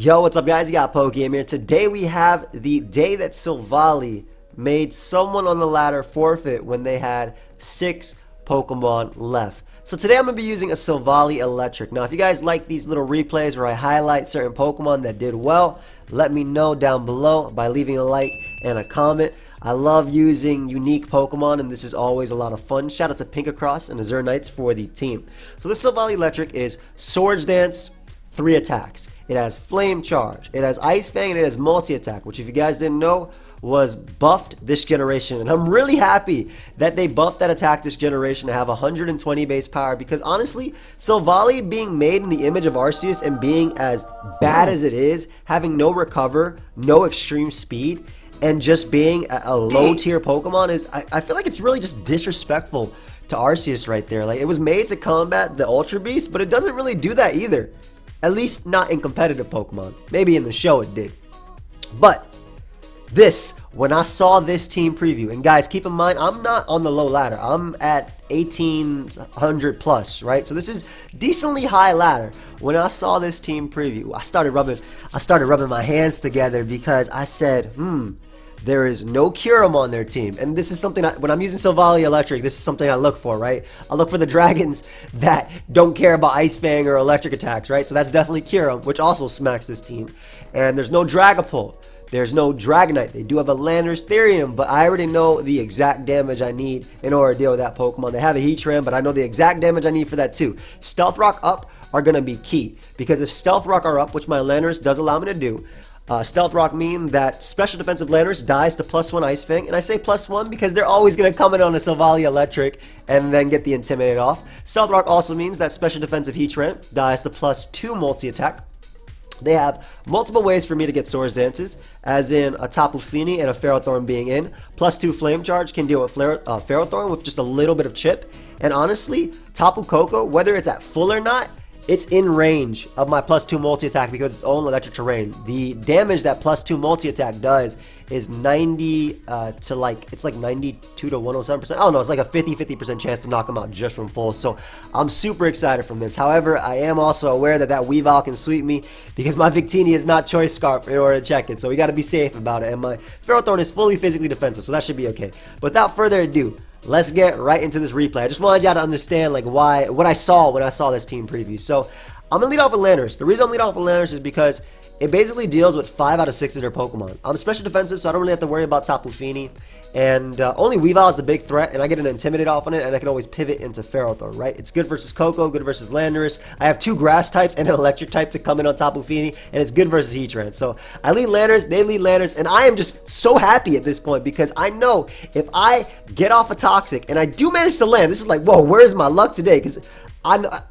Yo, what's up guys? You got pokeaimMD here. Today we have the day that Silvally made someone on the ladder forfeit when they had 6 Pokemon left. So today I'm going to be using a Silvally Electric. Now if you guys like these little replays where I highlight certain Pokemon that did well, let me know down below by leaving a like and a comment. I love using unique Pokemon and this is always a lot of fun. Shout out to Pinkacross and Azure Knights for the team. So this Silvally Electric is Swords Dance, 3 attacks. It has Flame Charge, it has Ice Fang, and it has Multi-Attack, which if you guys didn't know was buffed this generation. And I'm really happy that they buffed that attack this generation to have 120 base power, because honestly, Silvally being made in the image of Arceus and being as bad as it is, having no recover, no extreme speed, and just being a low tier Pokemon is, I feel like it's really just disrespectful to Arceus right there. Like, it was made to combat the Ultra Beast, but it doesn't really do that either. At least not in competitive Pokemon. Maybe in the show it did. But this, when I saw this team preview, and guys, keep in mind, I'm not on the low ladder. I'm at 1800 plus, right? So this is decently high ladder. When I saw this team preview, I started rubbing my hands together because I said, there is no Kyurem on their team. And this is something, when I'm using Silvally Electric, this is something I look for, right? I look for the dragons that don't care about Ice Fang or electric attacks, right? So that's definitely Kyurem, which also smacks this team. And there's no Dragapult. There's no Dragonite. They do have a Landorus Therium, but I already know the exact damage I need in order to deal with that Pokemon. They have a Heatran, but I know the exact damage I need for that too. Stealth Rock up are going to be key, because if Stealth Rock are up, which my Landorus does allow me to do, Stealth Rock mean that special defensive Landorus dies to +1 Ice Fang, and I say +1 because they're always going to come in on a Silvally Electric and then get the Intimidate off. Stealth Rock also means that special defensive Heatran dies to +2 Multi-Attack. They have multiple ways for me to get Swords Dances, as in a Tapu Fini and a Ferrothorn being in. +2 Flame Charge can deal with Ferrothorn with just a little bit of chip. And honestly, Tapu Koko, whether it's at full or not, it's in range of my +2 multi-attack because it's own electric terrain. The damage that +2 multi-attack does is 90 to like, it's like 92 to 107%. I don't know, it's like a 50% chance to knock him out just from full. So I'm super excited from this. However, I am also aware that that Weavile can sweep me because my Victini is not Choice Scarf in order to check it. So we got to be safe about it. And my Ferrothorn is fully physically defensive, so that should be okay. But without further ado, let's get right into this replay. I just wanted y'all to understand like what I saw when I saw this team preview. So I'm gonna lead off with Landorus. The reason I'm leading off with Landorus is because it basically deals with 5 out of 6 of their Pokemon. I'm special defensive, so I don't really have to worry about Tapu Fini. And only Weavile is the big threat, and I get an Intimidate off on it, and I can always pivot into Ferrothorn, right? It's good versus Koko, good versus Landorus. I have 2 grass types and an electric type to come in on Tapu Fini, and it's good versus Heatran. So I lead Landorus, they lead Landorus, and I am just so happy at this point because I know if I get off a Toxic, and I do manage to land, this is like, whoa, where's my luck today? Because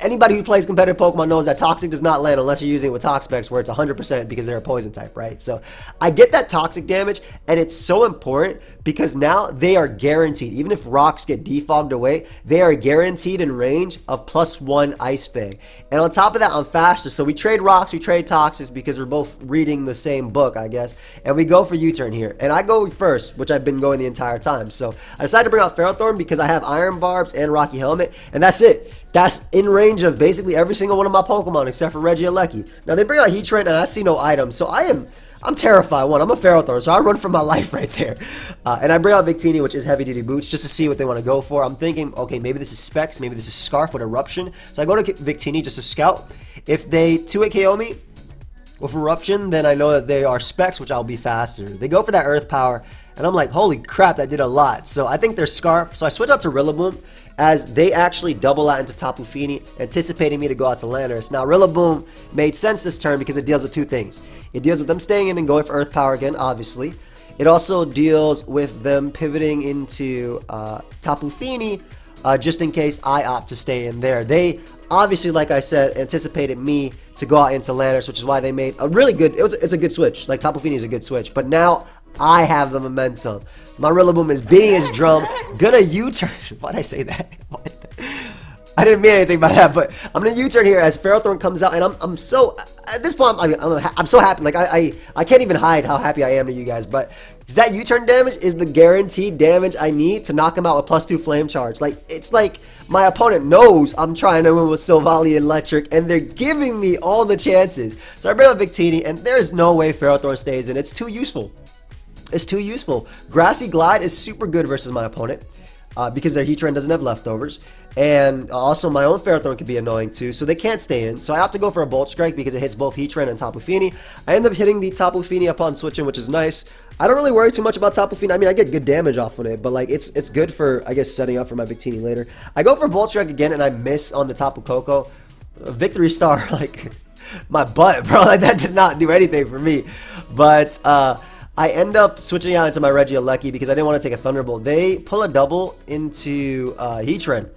anybody who plays competitive Pokemon knows that Toxic does not land unless you're using it with Toxapex, where it's 100% because they're a poison type, right? So I get that Toxic damage, and it's so important because now they are guaranteed. Even if rocks get defogged away, they are guaranteed in range of +1 Ice Fang. And on top of that, I'm faster. So we trade rocks, we trade Toxics because we're both reading the same book, I guess. And we go for U-turn here. And I go first, which I've been going the entire time. So I decided to bring out Ferrothorn because I have Iron Barbs and Rocky Helmet, and that's it. That's in range of basically every single one of my Pokemon except for Regieleki. Now they bring out Heatran and I see no items, so I'm terrified. One, I'm a Ferrothorn, so I run for my life right there. And I bring out Victini, which is heavy duty boots, just to see what they want to go for. I'm thinking, okay, maybe this is Specs, maybe this is Scarf with Eruption. So I go to Victini just to scout. If they 2-hit KO me with Eruption, then I know that they are Specs, which I'll be faster. They go for that Earth Power, and I'm like, holy crap, that did a lot. So I think they're Scarf, so I switch out to Rillaboom, as they actually double out into Tapu Fini, anticipating me to go out to Landorus. Now, Rillaboom made sense this turn because it deals with 2 things. It deals with them staying in and going for Earth Power again, obviously. It also deals with them pivoting into Tapu Fini, just in case I opt to stay in there. They obviously, like I said, anticipated me to go out into Landorus, which is why they made a really good, it's a good switch. Like, Tapu Fini is a good switch. But now I have the momentum. My Rillaboom is beating his drum, gonna U-turn. Why'd I say that? I didn't mean anything by that, but I'm gonna U-turn here as Ferrothorn comes out, and I'm so at this point I'm so happy. Like I can't even hide how happy I am to you guys. But that U-turn damage is the guaranteed damage I need to knock him out with +2 flame charge. Like it's like my opponent knows I'm trying to win with Silvally Electric, and they're giving me all the chances. So I bring up Victini, and there's no way Ferrothorn stays in. It's too useful. It's too useful. Grassy Glide is super good versus my opponent. Because their Heatran doesn't have leftovers. And also my own Ferrothorn can be annoying too, so they can't stay in. So I have to go for a Bolt Strike because it hits both Heatran and Tapu Fini. I end up hitting the Tapu Fini upon switching, which is nice. I don't really worry too much about Tapu Fini. I mean, I get good damage off on it, but like it's good for, I guess, setting up for my Victini later. I go for Bolt Strike again, and I miss on the Tapu Koko. Victory Star, like, my butt, bro. Like, that did not do anything for me. But, I end up switching out into my Regieleki because I didn't want to take a Thunderbolt. They pull a double into Heatran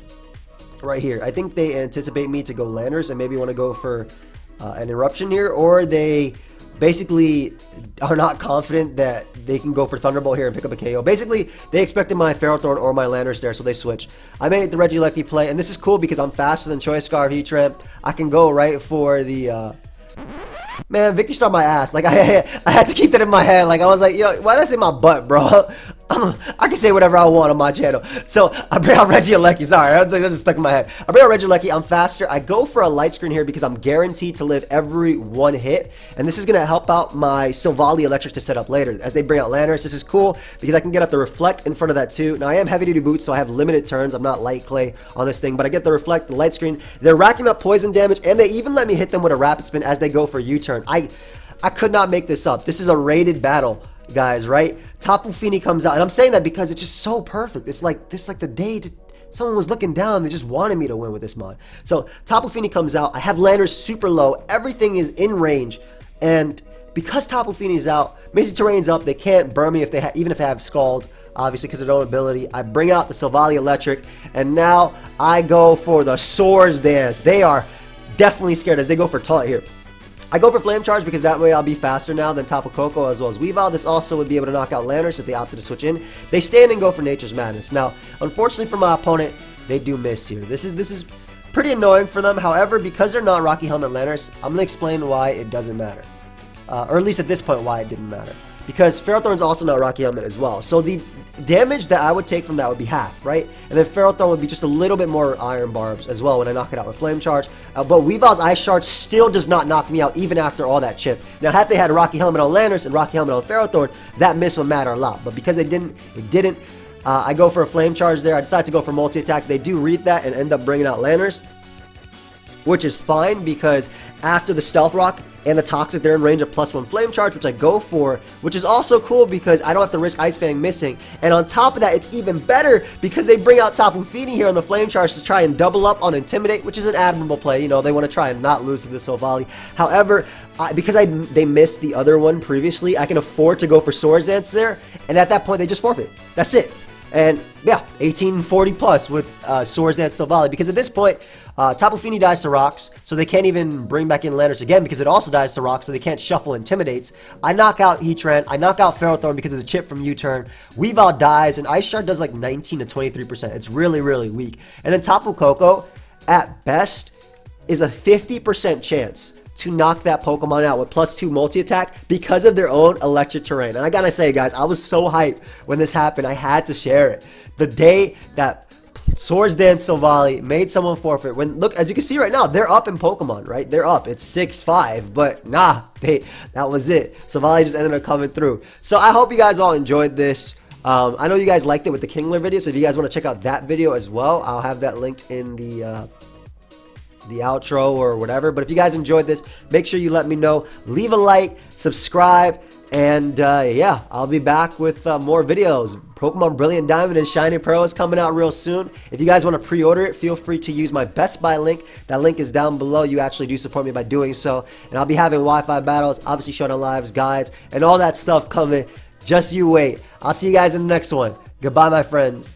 right here. I think they anticipate me to go Landers and maybe want to go for an Eruption here, or they basically are not confident that they can go for Thunderbolt here and pick up a KO. Basically, they expected my Ferrothorn or my Landers there, so they switch. I made the Regieleki play, and this is cool because I'm faster than Choice Scarf Heatran. I can go right for the... Man, Victory Star my ass. Like, I had to keep that in my head. Like, I was like, you know, why did I say my butt, bro? I can say whatever I want on my channel. So, I bring out Regieleki. Sorry, that's just stuck in my head. I bring out Regieleki. I'm faster. I go for a Light Screen here because I'm guaranteed to live every one hit. And this is going to help out my Silvally Electric to set up later. As they bring out Landers, this is cool because I can get up the Reflect in front of that too. Now, I am Heavy Duty Boots, so I have limited turns. I'm not Light Clay on this thing. But I get the Reflect, the Light Screen. They're racking up poison damage, and they even let me hit them with a Rapid Spin as they go for U-turn. I could not make this up. This is a rated battle, guys, right? Tapu Fini comes out, and I'm saying that because it's just so perfect. It's like this, like the day someone was looking down. They just wanted me to win with this mod. So Tapu Fini comes out. I have Landers super low. Everything is in range, and because Tapu Fini's out, Misty Terrain's up. They can't burn me if they even if they have Scald. Obviously, because of their own ability. I bring out the Silvally Electric, and now I go for the Swords Dance. They are definitely scared as they go for Taunt here. I go for Flame Charge because that way I'll be faster now than Tapu Koko as well as Weavile. This also would be able to knock out Landers if they opted to switch in. They stand and go for Nature's Madness. Now, unfortunately for my opponent, they do miss here. This is pretty annoying for them. However, because they're not Rocky Helmet Landers, I'm going to explain why it doesn't matter. Or at least at this point, why it didn't matter. Because Ferrothorn's also not Rocky Helmet as well. So the damage that I would take from that would be half, right? And then Ferrothorn would be just a little bit more Iron Barbs as well when I knock it out with Flame Charge. But Weavile's Ice Shard still does not knock me out even after all that chip. Now, had they had Rocky Helmet on Landers and Rocky Helmet on Ferrothorn, that miss would matter a lot. But because they didn't, it didn't. I go for a Flame Charge there. I decide to go for multi-attack. They do read that and end up bringing out Landers, which is fine because after the Stealth Rock and the Toxic, they're in range of +1 Flame Charge, which I go for, which is also cool because I don't have to risk Ice Fang missing. And on top of that, it's even better because they bring out Tapu Fini here on the Flame Charge to try and double up on Intimidate, which is an admirable play. You know, they want to try and not lose to the Silvally. However, because they missed the other one previously, I can afford to go for Swords Dance there, and at that point, they just forfeit. That's it. And yeah, 1840 plus with Swords Dance Silvally, because at this point, Tapu Fini dies to Rocks, so they can't even bring back in Landers again because it also dies to Rocks, so they can't shuffle Intimidates. I knock out Heatran, I knock out Ferrothorn because of the chip from U-turn. Weavile dies, and Ice Shard does like 19 to 23%. It's really, really weak. And then Tapu Koko, at best, is a 50% chance to knock that Pokemon out with +2 multi-attack because of their own electric terrain. And I gotta say, guys, I was so hyped when this happened. I had to share it. The day that Swords Dance Silvally made someone forfeit, when, look, as you can see right now, they're up in Pokemon, right? They're up. It's 6-5, but nah, that was it. Silvally just ended up coming through. So I hope you guys all enjoyed this. I know you guys liked it with the Kingler video, so if you guys want to check out that video as well, I'll have that linked in the outro or whatever. But if you guys enjoyed this, make sure you let me know. Leave a like, subscribe, and yeah, I'll be back with more videos. Pokemon Brilliant Diamond and Shiny Pearl is coming out real soon. If you guys want to pre-order it, feel free to use my Best Buy link. That link is down below. You actually do support me by doing so. And I'll be having Wi-Fi battles, obviously showdown lives, guides, and all that stuff coming. Just you wait. I'll see you guys in the next one. Goodbye, my friends.